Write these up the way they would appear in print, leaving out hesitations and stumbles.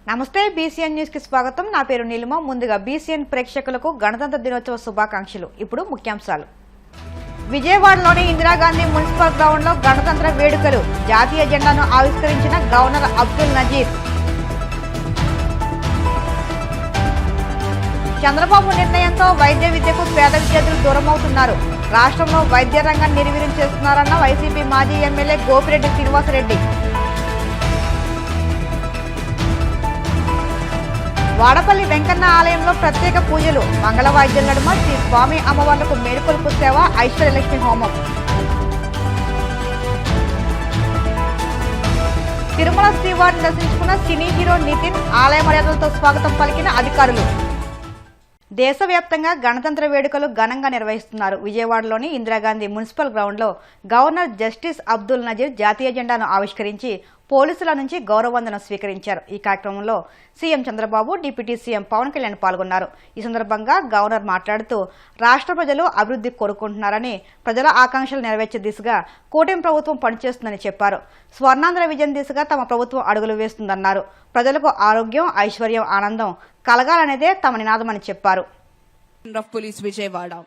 నమస్తే BCN news కి స్వాగతం. నా పేరు నీలిమ. ముందుగా బీసీఎన్ ప్రేక్షకులకు గణతంత్ర దినోత్సవ శుభాకాంక్షలు. ఇప్పుడు ముఖ్యాంశాలు. విజయవాడలోని ఇందిరాగాంధీ మున్సిపల్ గ్రౌండ్ లో గణతంత్ర వేడుకలు. జాతీయ జెండాను ఆవిష్కరించిన గవర్నర్ అబ్దుల్ నజీర్. చంద్రబాబు నిర్ణయంతో వైద్య విద్యకు పేద విద్యార్థులు దూరమవుతున్నారు. రాష్ట్రంలో వైద్య రంగాన్ని నిర్వీర్యం చేస్తున్నారన్న వైసీపీ మాజీ ఎమ్మెల్యే గోపిరెడ్డి శ్రీనివాసరెడ్డి. వాడపల్లి వెంకన్న ఆలయంలో ప్రత్యేక పూజలు. మంగళ వాయిద్యం నడుమ శ్రీ స్వామి అమ్మవార్లకు మేలుకొలుపు సేవ, ఐశ్వర్యలక్ష్మి హోమం. తిరుమల శ్రీవారిని దర్శించుకున్న సినీ హీరో నితిన్. ఆలయ మర్యాదలతో స్వాగతం పలికిన అధికారులు. దేశవ్యాప్తంగా గణతంత్ర వేడుకలు ఘనంగా నిర్వహిస్తున్నారు. విజయవాడలోని ఇందిరాగాంధీ మున్సిపల్ గ్రౌండ్ లో గవర్నర్ జస్టిస్ అబ్దుల్ నజీర్ జాతీయ జెండాను ఆవిష్కరించి పోలీసుల నుంచి గౌరవవందనం స్వీకరించారు. ఈ కార్యక్రమంలో CM Chandrababu, deputy CM Pawan Kalyan పాల్గొన్నారు. ఈ సందర్భంగా గవర్నర్ మాట్లాడుతూ రాష్ట్ర ప్రజలు అభివృద్ధి కోరుకుంటున్నారని, ప్రజల ఆకాంక్షలు నెరవేర్చే దిశగా కూటమి ప్రభుత్వం పనిచేస్తుందని చెప్పారు. స్వర్ణాంధ్ర విజన్ దిశగా తమ ప్రభుత్వం అడుగులు వేస్తుందన్నారు. ప్రజలకు ఆరోగ్యం, ఐశ్వర్యం, ఆనందం కలగాలనేదే తమ నినాదమని చెప్పారు. Police Vijayawada.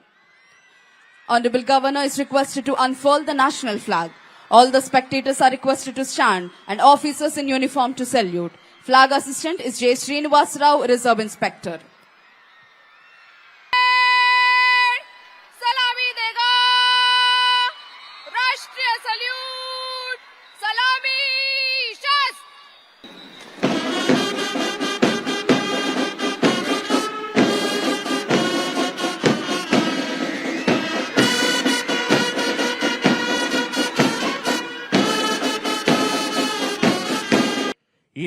Honorable Governor is requested to unfurl the national flag. All the spectators are requested to stand and officers in uniform to salute. Flag assistant is J. Srinivas Rao, Reserve Inspector. Salami dega. Rashtriya salute. Salami shast.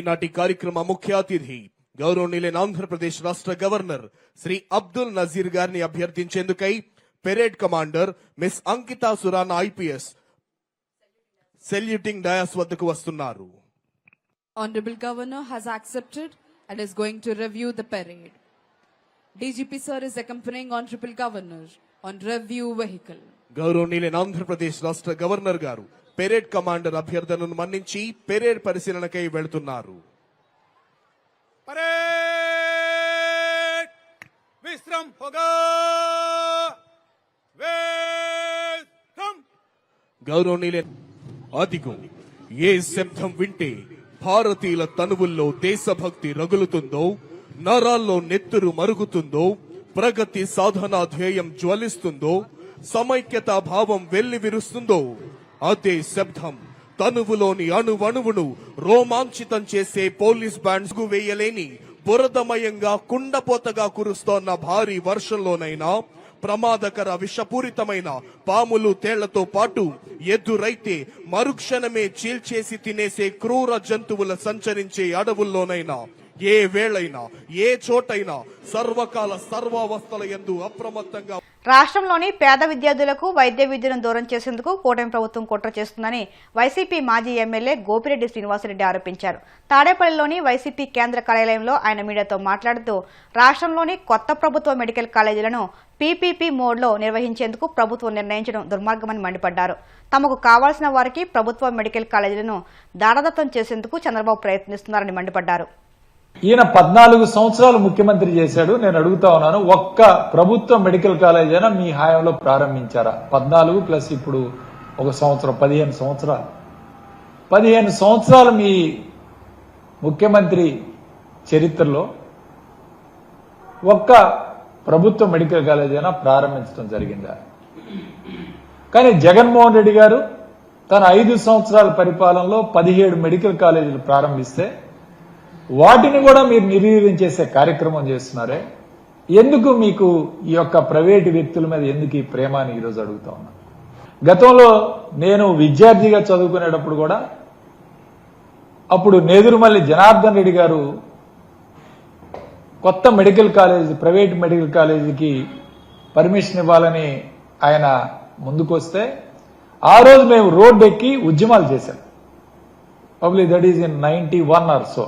ఈనాటి కార్యక్రమ ముఖ్య అతిథి గౌరవనీయులైన ఆంధ్రప్రదేశ్ రాష్ట్ర governor Shri Abdul Nazeer గారిని అభ్యర్థించేందుకై parade commander miss Ankita Surana IPS saluting dais వద్దకు వస్తున్నారు. Honorable Governor has accepted and is going to review the parade. DGP sir is accompanying Honorable Governor on review vehicle. గౌరవనీయులైన ఆంధ్రప్రదేశ్ రాష్ట్ర గవర్నర్ గారు పెరేడ్ కమాండర్ అభ్యర్థనను మన్నించి పెరేడ్ పరిశీలనకై వెళుతున్నారు. గౌరవనీయులైన అదిగో ఏ శబ్దం వింటే భారతీయుల తనువుల్లో దేశభక్తి రగులుతుందో, నరాల్లో నెత్తురు మరుగుతుందో, ప్రగతి సాధనా ధ్యేయం జ్వలిస్తుందో, సమైక్యతా భావం వెల్లివిరుస్తుందో, అదే శబ్దం తనువులోని అణువణువును రోమాంచితం చేసే పోలీస్ బ్యాండ్స్ కు వేయలేని బురదమయంగా కుండపోతగా కురుస్తోన్న భారీ వర్షంలోనైనా ప్రమాదకర విషపూరితమైన పాములు, తేళ్లతో పాటు ఎదురైతే మరుక్షణమే చీల్చేసి తినేసే క్రూర జంతువుల సంచరించే అడవుల్లోనైనా ఏ వేళైనా ఏ చోటైనా సర్వకాల సర్వావస్థల యందు అప్రమత్తంగా. రాష్ట్రంలోని పేద విద్యార్థులకు వైద్య విద్యను దూరం చేసేందుకు కూటమి ప్రభుత్వం కుట్ర చేస్తుందని వైసీపీ మాజీ ఎమ్మెల్యే గోపిరెడ్డి శ్రీనివాసరెడ్డి ఆరోపించారు. తాడేపల్లిలోని వైసీపీ కేంద్ర కార్యాలయంలో ఆయన మీడియాతో మాట్లాడుతూ రాష్ట్రంలోని కొత్త ప్రభుత్వ మెడికల్ కాలేజీలను పీపీపీ మోడ్లో నిర్వహించేందుకు ప్రభుత్వం నిర్ణయించడం దుర్మార్గమని మండిపడ్డారు. తమకు కావాల్సిన వారికి ప్రభుత్వ మెడికల్ కాలేజీలను దారదత్తం చేసేందుకు చంద్రబాబు ప్రయత్నిస్తున్నారని మండిపడ్డారు. ఈయన 14 సంవత్సరాలు ముఖ్యమంత్రి చేశాడు. నేను అడుగుతా ఉన్నాను, ఒక్క ప్రభుత్వ మెడికల్ కాలేజ్ అయినా మీ హయాంలో ప్రారంభించారా? 14 ప్లస్ ఇప్పుడు ఒక సంవత్సరం, 15 సంవత్సరాలు. 15 సంవత్సరాలు మీ ముఖ్యమంత్రి చరిత్రలో ఒక్క ప్రభుత్వ మెడికల్ కాలేజ్ అయినా ప్రారంభించడం జరిగిందా? కానీ జగన్మోహన్ రెడ్డి గారు తన 5 సంవత్సరాల పరిపాలనలో 17 మెడికల్ కాలేజీలు ప్రారంభిస్తే వాటిని కూడా మీరు నిర్వీర్యం చేసే కార్యక్రమం చేస్తున్నారే. ఎందుకు మీకు ఈ యొక్క ప్రైవేటు వ్యక్తుల మీద ఎందుకు ఈ ప్రేమ అని ఈరోజు అడుగుతా ఉన్నా. గతంలో నేను విద్యార్థిగా చదువుకునేటప్పుడు కూడా అప్పుడు నేదురుమల్లి జనార్దన్ రెడ్డి గారు కొత్త మెడికల్ కాలేజ్, ప్రైవేట్ మెడికల్ కాలేజీకి పర్మిషన్ ఇవ్వాలని ఆయన ముందుకొస్తే ఆ రోజు మేము రోడ్డు ఎక్కి ఉద్యమాలు చేశాం. Public that is in 91 or so.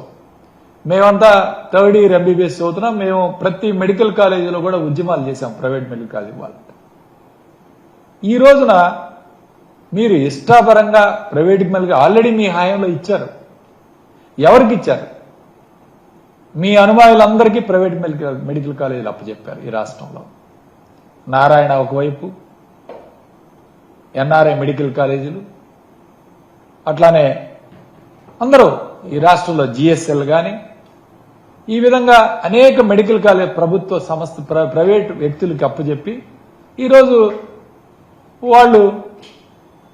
మేమంతా థర్డ్ ఇయర్ ఎంబీబీఎస్ చదువుతున్నాం. మేము ప్రతి మెడికల్ కాలేజీలో కూడా ఉద్యమాలు చేశాం ప్రైవేట్ మెడికల్ కాలేజీ వాళ్ళతో. ఈ రోజున మీరు ఇష్టాపరంగా ప్రైవేట్ మెడికల్ ఆల్రెడీ మీ హాయంలో ఇచ్చారు. ఎవరికి ఇచ్చారు? మీ అనుమానులందరికీ ప్రైవేట్ మెడికల్ కాలేజీలు అప్పచెప్పారు ఈ రాష్ట్రంలో. నారాయణ ఒకవైపు, ఎన్ఆర్ఐ మెడికల్ కాలేజీలు, అట్లానే అందరూ ఈ రాష్ట్రంలో జిఎస్ఎల్ కానీ ఈ విధంగా అనేక మెడికల్ కాలేజ్ ప్రభుత్వ సంస్థ ప్రైవేట్ వ్యక్తులకి అప్పచెప్పి ఈరోజు వాళ్ళు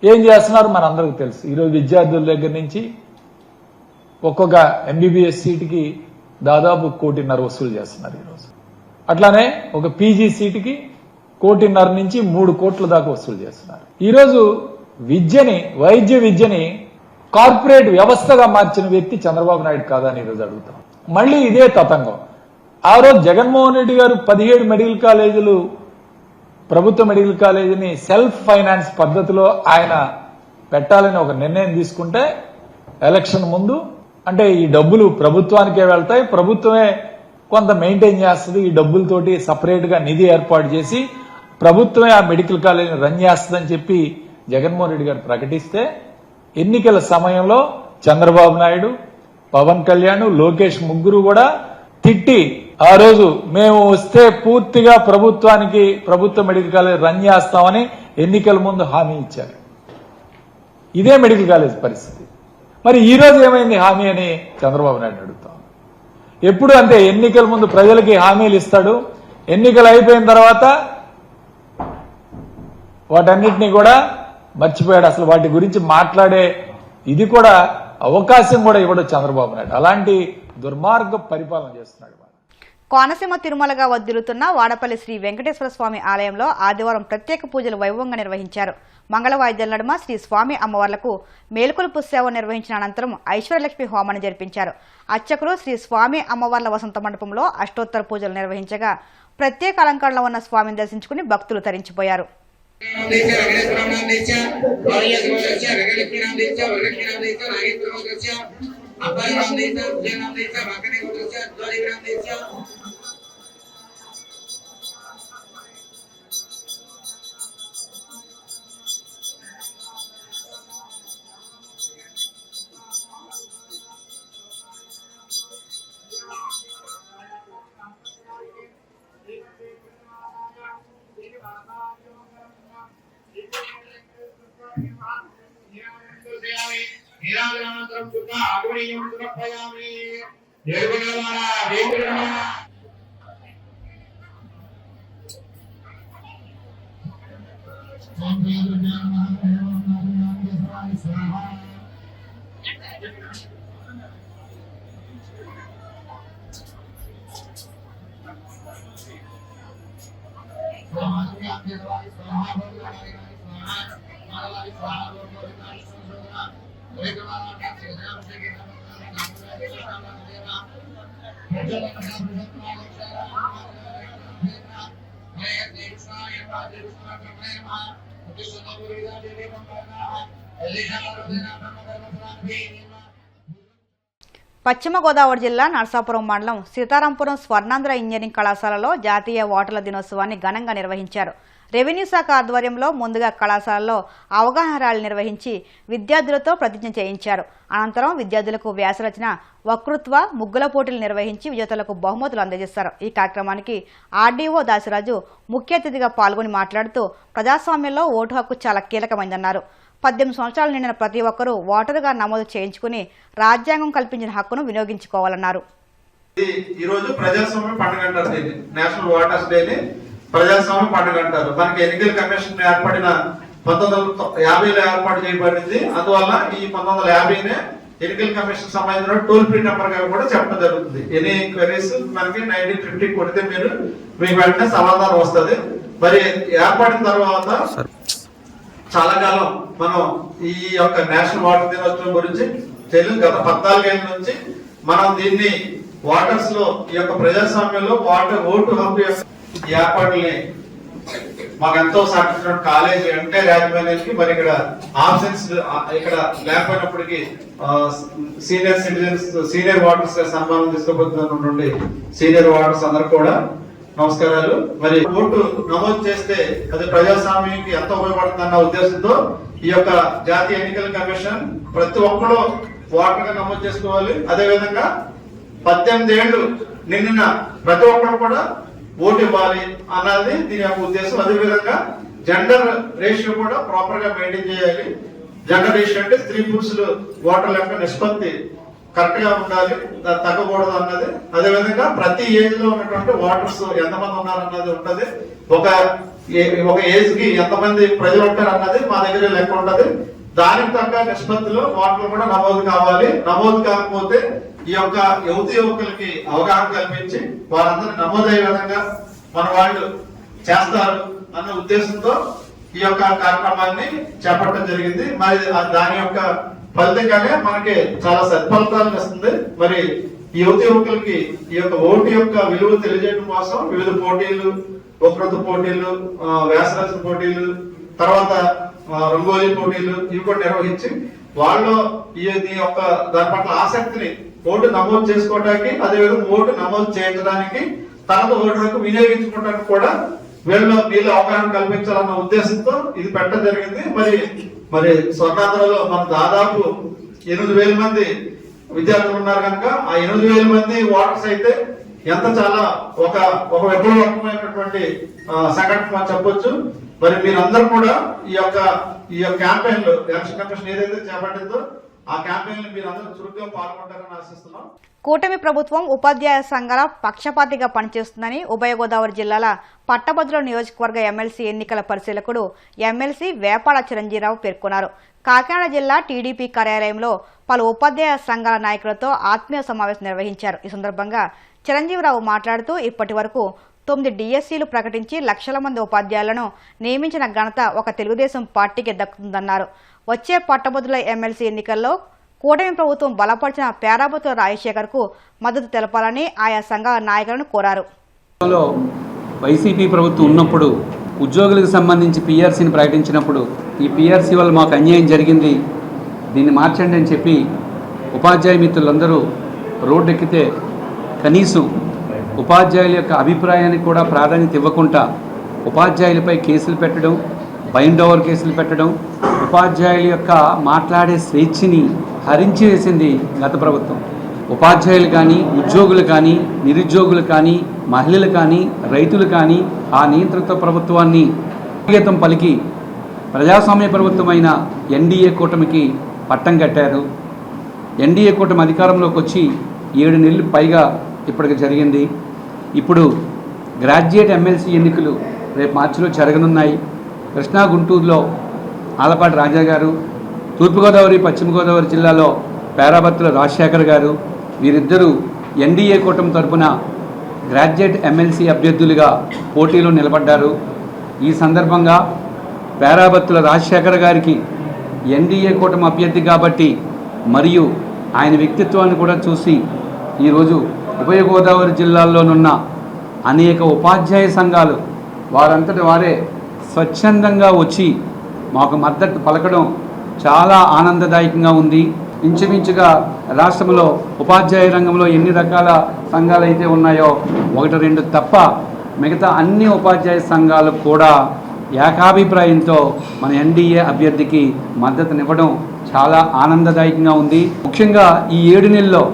ఏం చేస్తున్నారు మనందరికీ తెలుసు. ఈరోజు విద్యార్థుల దగ్గర నుంచి ఒక్కొక్క ఎంబీబీఎస్ సీటుకి దాదాపు 1.5 కోటి వసూలు చేస్తున్నారు ఈరోజు. అట్లానే ఒక పీజీ సీటుకి 1.5 కోటి నుంచి 3 కోట్ల దాకా వసూలు చేస్తున్నారు. ఈరోజు వైద్య విద్యని కార్పొరేట్ వ్యవస్థగా మార్చిన వ్యక్తి చంద్రబాబు నాయుడు కాదని ఈరోజు అడుగుతాం. మళ్ళీ ఇదే తతంగం. ఆ రోజు జగన్మోహన్ రెడ్డి గారు 17 మెడికల్ కాలేజీలు, ప్రభుత్వ మెడికల్ కాలేజీని సెల్ఫ్ ఫైనాన్స్ పద్ధతిలో ఆయన పెట్టాలని ఒక నిర్ణయం తీసుకుంటే ఎలక్షన్ ముందు, అంటే ఈ డబ్బులు ప్రభుత్వానికే వెళ్తాయి, ప్రభుత్వమే కొంత మెయింటైన్ చేస్తుంది, ఈ డబ్బులతోటి సపరేట్ గా నిధి ఏర్పాటు చేసి ప్రభుత్వమే ఆ మెడికల్ కాలేజీని రన్ చేస్తుందని చెప్పి జగన్మోహన్ రెడ్డి గారు ప్రకటిస్తే ఎన్నికల సమయంలో చంద్రబాబు నాయుడు, పవన్ కళ్యాణ్, లోకేష్ ముగ్గురు కూడా తిట్టి ఆ రోజు మేము వస్తే పూర్తిగా ప్రభుత్వ మెడికల్ కాలేజ్ రన్ చేస్తామని ఎన్నికల ముందు హామీ ఇచ్చారు. ఇదే మెడికల్ కాలేజ్ పరిస్థితి. మరి ఈ రోజు ఏమైంది హామీ అని చంద్రబాబు నాయుడు అడుగుతాం. ఎప్పుడు అంటే ఎన్నికల ముందు ప్రజలకి హామీలు ఇస్తాడు, ఎన్నికలు అయిపోయిన తర్వాత వాటన్నిటినీ కూడా మర్చిపోయాడు. అసలు వాటి గురించి మాట్లాడే ఇది కూడా అవకాశం కూడా ఇవ్వడు చంద్రబాబు నాయుడు. అలాంటి దుర్మార్గ పరిపాలన చేస్తున్నాడు. కోనసీమ తిరుమలగా వర్ధిల్లుతున్న వాడపల్లి శ్రీ వెంకటేశ్వర స్వామి ఆలయంలో ఆదివారం ప్రత్యేక పూజలు వైభవంగా నిర్వహించారు. మంగళ వాయిద్యాల నడుమ శ్రీ స్వామి అమ్మవార్లకు మేలుకొలుపు సేవ నిర్వహించిన అనంతరం ఐశ్వర్యలక్ష్మి హోమాన్ని జరిపించారు. అర్చకులు శ్రీ స్వామి అమ్మవార్ల వసంత మండపంలో అష్టోత్తర పూజలు నిర్వహించగా ప్రత్యేక అలంకరణలో ఉన్న స్వామిని దర్శించుకుని భక్తులు తరించిపోయారు. పశ్చిమ గోదావరి జిల్లా నరసాపురం మండలం సీతారాంపురం స్వర్ణాంధ్ర ఇంజనీరింగ్ కళాశాలలో జాతీయ ఓటర్ల దినోత్సవాన్ని ఘనంగా నిర్వహించారు. రెవెన్యూ శాఖ ఆధ్వర్యంలో ముందుగా కళాశాలలో అవగాహన ర్యాలీ నిర్వహించి విద్యార్థులతో ప్రతిజ్ఞ చేయించారు. అనంతరం విద్యార్థులకు వ్యాసరచన, వక్తృత్వ, ముగ్గుల పోటీలు నిర్వహించి విజేతలకు బహుమతులు అందజేశారు. ఈ కార్యక్రమానికి ఆర్డీఓ దాసరాజు ముఖ్య అతిథిగా పాల్గొని మాట్లాడుతూ ప్రజాస్వామ్యంలో ఓటు హక్కు చాలా కీలకమైందన్నారు. 18 సంవత్సరాలు నిండిన ప్రతి ఒక్కరూ ఓటరుగా నమోదు చేయించుకుని రాజ్యాంగం కల్పించిన హక్కును వినియోగించుకోవాలన్నారు. ఈరోజు ప్రజాస్వామ్య పండుగ అంటారు, దీన్ని నేషనల్ ఓటర్స్ డేని ప్రజాస్వామ్య పండుగ అంటారు. మనకి ఎన్నికల కమిషన్ ఏర్పడిన 1950లో ఏర్పాటు చేయబడింది. అందువల్ల ఈ 1950నే ఎన్నికల కమిషన్ సంబంధించిన టోల్ ఫ్రీ నెంబర్ గా కూడా చెప్పడం జరుగుతుంది. ఎనీ క్వరీస్ మనకి 1950 కొడితే మీకు వెంటనే సమాధానం వస్తుంది. మరి ఏర్పడిన తర్వాత చాలా కాలం మనం ఈ యొక్క నేషనల్ ఓటర్ దినోత్సవం గురించి తెలియదు. గత 14 ఏళ్ల నుంచి మనం దీన్ని ఓటర్స్ లో ఈ యొక్క ప్రజాస్వామ్యంలో ఓటు హక్కు ఏర్పాటుని మాకు ఎంతో సహకరించిన కాలేజ్ అంటే రాజమండ్రికి, మరి ఇక్కడ ఆబ్సెన్స్ ఇక్కడ లేకపోయినప్పటికీ సీనియర్ సిటిజన్స్, సీనియర్ ఓటర్స్ సన్మానం తీసుకోబోతున్నటువంటి సీనియర్ ఓటర్స్ అందరూ కూడా నమస్కారాలు. మరి ఓటు నమోదు చేస్తే అది ప్రజాస్వామ్యానికి ఎంతో ఉపయోగపడుతుందన్న ఉద్దేశంతో ఈ యొక్క జాతీయ ఎన్నికల కమిషన్ ప్రతి ఒక్కరు ఓటర్గా నమోదు చేసుకోవాలి. అదే విధంగా 18 ఏళ్ళు నిండిన ప్రతి ఒక్కరు కూడా ఓటు ఇవ్వాలి అన్నది దీని యొక్క ఉద్దేశం. అదేవిధంగా జెండర్ రేషియో కూడా ప్రాపర్ గా మెయింటైన్ చేయాలి. జెండర్ రేషియో అంటే స్త్రీ పురుషులు ఓటర్ల యొక్క నిష్పత్తి కరెక్ట్ గా ఉండాలి, తగ్గకూడదు అన్నది. అదేవిధంగా ప్రతి ఏజ్ లో ఉన్నటువంటి ఓటర్స్ ఎంతమంది ఉన్నారన్నది ఉంటది. ఒక ఏజ్ కి ఎంతమంది ప్రజలు ఉంటారు అన్నది మా దగ్గర లెక్క ఉంటది. దానికి తగ్గ నిష్పత్తిలో ఓటర్లు కూడా నమోదు కావాలి. నమోదు కాకపోతే ఈ యొక్క యువకులకి అవగాహన కల్పించి వారందరూ నమోదయ్యే విధంగా మన వాళ్ళు చేస్తారు అన్న ఉద్దేశంతో ఈ యొక్క కార్యక్రమాన్ని చేపట్టడం జరిగింది. మరి దాని యొక్క ఫలితంగానే మనకి చాలా సత్ఫలితాలను ఇస్తుంది. మరి ఈ యువకులకి ఈ యొక్క ఓటు యొక్క విలువ తెలియజేయడం కోసం వివిధ పోటీలు, వక్తృత్వ పోటీలు, వ్యాసరచన పోటీలు, తర్వాత రంగోలీ పోటీలు ఇవి కూడా నిర్వహించి వాళ్ళు ఈ యొక్క దాని పట్ల ఆసక్తిని ఓటు నమోదు చేసుకోవడానికి, అదేవిధంగా ఓటు నమోదు చేయించడానికి, తర్వాత ఓటు హక్కు వినియోగించుకోవడానికి కూడా వీళ్ళు అవగాహన కల్పించాలన్న ఉద్దేశంతో ఇది పెట్టడం జరిగింది. మరి స్వర్ణాంధ్రలో మన దాదాపు 8,000 మంది విద్యార్థులు ఉన్నారు కనుక ఆ 8,000 మంది ఓటర్స్ అయితే ఎంత చాలా ఒక విప్లవాత్మకమైనటువంటి సంఘటన చెప్పొచ్చు. మరి మీరందరూ కూడా ఈ యొక్క క్యాంపెయిన్ లో ఎలక్షన్ కమిషన్ ఏదైతే చేపట్టిందో ఆ క్యాంపెయిన్ లో మీరందరూ చురుగ్గా పాల్గొంటారని ఆశిస్తున్నాం. కూటమి ప్రభుత్వం ఉపాధ్యాయ సంఘాల పక్షపాతిగా పనిచేస్తుందని ఉభయ గోదావరి జిల్లాల పట్టభద్రుల నియోజకవర్గ ఎమ్మెల్సీ ఎన్నికల పరిశీలకుడు ఎమ్మెల్సీ వేపాడ చిరంజీరావు పేర్కొన్నారు. కాకినాడ జిల్లా టీడీపీ కార్యాలయంలో పలు ఉపాధ్యాయ సంఘాల నాయకులతో ఆత్మీయ సమావేశం నిర్వహించారు. ఈ సందర్భంగా చిరంజీవిరావు మాట్లాడుతూ ఇప్పటి వరకు 9 డిఎస్సీలు ప్రకటించి లక్షల మంది ఉపాధ్యాయులను నియమించిన ఘనత ఒక తెలుగుదేశం పార్టీకి దక్కుతుందన్నారు. వచ్చే పట్టభద్రుల ఎమ్మెల్సీ ఎన్నికల్లో కూటమి ప్రభుత్వం బలపరిచిన పేరాబతుల రాజశేఖర్ కు మద్దతు తెలపాలని ఆయా సంఘాల నాయకులను కోరారు. వైసీపీ ప్రభుత్వం ఉన్నప్పుడు ఉద్యోగులకు సంబంధించి పీఆర్సీని ప్రకటించినప్పుడు ఈ పీఆర్సీ వల్ల మాకు అన్యాయం జరిగింది, దీన్ని మార్చండి అని చెప్పి ఉపాధ్యాయ మిత్రులందరూ రోడ్డెక్కితే కనీసం ఉపాధ్యాయుల యొక్క అభిప్రాయానికి కూడా ప్రాధాన్యత ఇవ్వకుండా ఉపాధ్యాయులపై కేసులు పెట్టడం, బైండ్ ఓవర్ కేసులు పెట్టడం, ఉపాధ్యాయుల యొక్క మాట్లాడే స్వేచ్ఛని హరించి వేసింది గత ప్రభుత్వం. ఉపాధ్యాయులు కానీ, ఉద్యోగులు కానీ, నిరుద్యోగులు కానీ, మహిళలు కానీ, రైతులు కానీ ఆ నియంత్రిత ప్రభుత్వాన్ని గీతం పలికి ప్రజాస్వామ్య ప్రభుత్వమైన ఎన్డీఏ కూటమికి పట్టం కట్టారు. ఎన్డీఏ కూటమి అధికారంలోకి వచ్చి 7 నెలలు పైగా ఇప్పటికి జరిగింది. ఇప్పుడు గ్రాడ్యుయేట్ ఎమ్మెల్సీ ఎన్నికలు రేపు మార్చిలో జరగనున్నాయి. కృష్ణా గుంటూరులో ఆలపాటి రాజా గారు, తూర్పుగోదావరి పశ్చిమ గోదావరి జిల్లాలో పేరాబత్తుల రాజశేఖర్ గారు, వీరిద్దరూ ఎన్డీఏ కూటమి తరపున గ్రాడ్యుయేట్ ఎమ్మెల్సీ అభ్యర్థులుగా పోటీలో నిలబడ్డారు. ఈ సందర్భంగా పేరాబత్తుల రాజశేఖర్ గారికి ఎన్డీఏ కూటమి అభ్యర్థి కాబట్టి మరియు ఆయన వ్యక్తిత్వాన్ని కూడా చూసి ఈరోజు ఉభయ గోదావరి జిల్లాల్లోనున్న అనేక ఉపాధ్యాయ సంఘాలు వారంతటి వారే స్వచ్ఛందంగా వచ్చి మాకు మద్దతు పలకడం చాలా ఆనందదాయకంగా ఉంది. ఇంచుమించుగా రాష్ట్రంలో ఉపాధ్యాయ రంగంలో ఎన్ని రకాల సంఘాలు అయితే ఉన్నాయో 1-2 తప్ప మిగతా అన్ని ఉపాధ్యాయ సంఘాలు కూడా ఏకాభిప్రాయంతో మన ఎన్డీఏ అభ్యర్థికి మద్దతునివ్వడం చాలా ఆనందదాయకంగా ఉంది. ముఖ్యంగా ఈ 7 నెలల్లో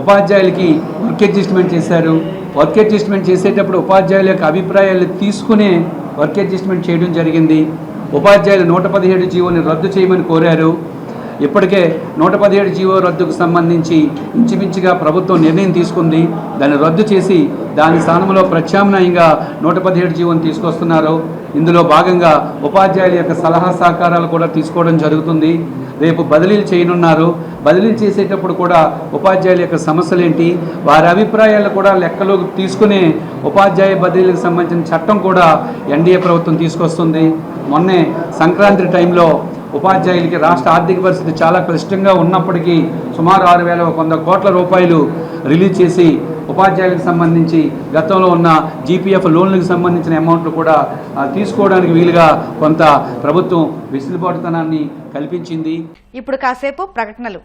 ఉపాధ్యాయులకి వర్క్ అడ్జస్ట్మెంట్ చేశారు. వర్క్ అడ్జస్ట్మెంట్ చేసేటప్పుడు ఉపాధ్యాయుల యొక్క అభిప్రాయాలు తీసుకునే వర్క్ అడ్జస్ట్మెంట్ చేయడం జరిగింది. ఉపాధ్యాయులు 117 జీవోని రద్దు చేయమని కోరారు. ఇప్పటికే 117 జీవో రద్దుకు సంబంధించి ఇంచుమించుగా ప్రభుత్వం నిర్ణయం తీసుకుంది. దాన్ని రద్దు చేసి దాని స్థానంలో ప్రత్యామ్నాయంగా 117 జీవోని తీసుకొస్తున్నారు. ఇందులో భాగంగా ఉపాధ్యాయుల యొక్క సలహా సహకారాలు కూడా తీసుకోవడం జరుగుతుంది. రేపు బదిలీలు చేయనున్నారు. బదిలీలు చేసేటప్పుడు కూడా ఉపాధ్యాయుల యొక్క సమస్యలు ఏంటి, వారి అభిప్రాయాలు కూడా లెక్కలోకి తీసుకునే ఉపాధ్యాయ బదిలీలకు సంబంధించిన చట్టం కూడా ఎన్డీఏ ప్రభుత్వం తీసుకొస్తుంది. మొన్నే సంక్రాంతి టైంలో ఉపాధ్యాయులకి రాష్ట్ర ఆర్థిక పరిస్థితి చాలా క్లిష్టంగా ఉన్నప్పటికీ సుమారు 6,100 కోట్ల రూపాయలు రిలీజ్ చేసి ఉపాధ్యాయులకు సంబంధించి గతంలో ఉన్న జీపీఎఫ్ లోన్లకు సంబంధించిన అమౌంట్లు కూడా తీసుకోవడానికి వీలుగా కొంత ప్రభుత్వం వెసులుబాటుతనాన్ని కల్పించింది. ఇప్పుడు కాసేపు ప్రకటనలు.